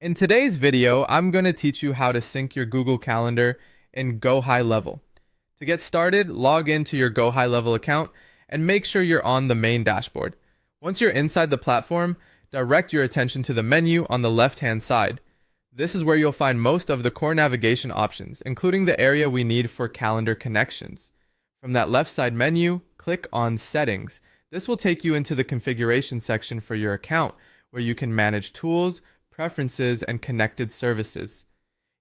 In today's video, I'm going to teach you how to sync your Google Calendar in Gohighlevel. To get started, log into your Gohighlevel account and make sure you're on the main dashboard. Once you're inside the platform, direct your attention to the menu on the left-hand side. This is where you'll find most of the core navigation options, including the area we need for calendar connections. From that left side menu, click on Settings. This will take you into the configuration section for your account, where you can manage tools, preferences, and connected services.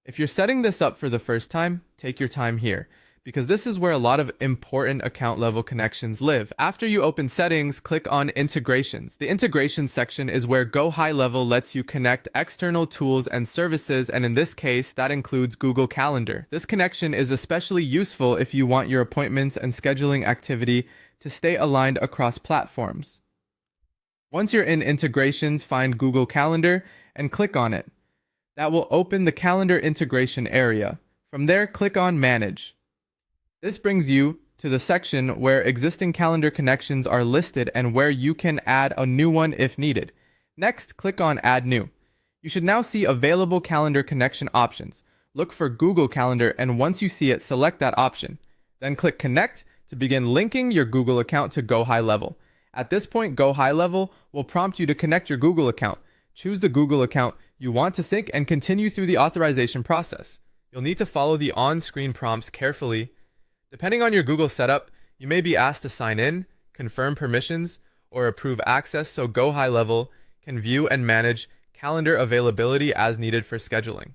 If you're setting this up for the first time, take your time here, because this is where a lot of important account level connections live. After you open Settings, click on Integrations. The Integrations section is where Gohighlevel lets you connect external tools and services, and in this case, that includes Google Calendar. This connection is especially useful if you want your appointments and scheduling activity to stay aligned across platforms. Once you're in Integrations, find Google Calendar and click on it. That will open the calendar integration area. From there, click on Manage. This brings you to the section where existing calendar connections are listed and where you can add a new one if needed. Next, click on Add New. You should now see available calendar connection options. Look for Google Calendar, and once you see it, select that option. Then click Connect to begin linking your Google account to Gohighlevel. At this point, Gohighlevel will prompt you to connect your Google account. Choose the Google account you want to sync and continue through the authorization process. You'll need to follow the on-screen prompts carefully. Depending on your Google setup, you may be asked to sign in, confirm permissions, or approve access so Gohighlevel can view and manage calendar availability as needed for scheduling.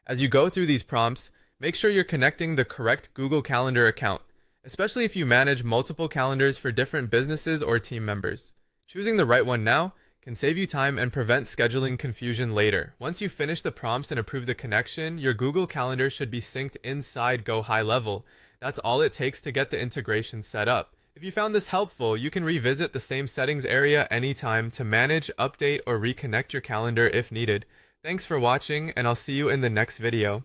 As you go through these prompts, make sure you're connecting the correct Google Calendar account, especially if you manage multiple calendars for different businesses or team members. Choosing the right one now can save you time and prevent scheduling confusion later. Once you finish the prompts and approve the connection, your Google Calendar should be synced inside Gohighlevel. That's all it takes to get the integration set up. If you found this helpful, you can revisit the same settings area anytime to manage, update, or reconnect your calendar if needed. Thanks for watching, and I'll see you in the next video.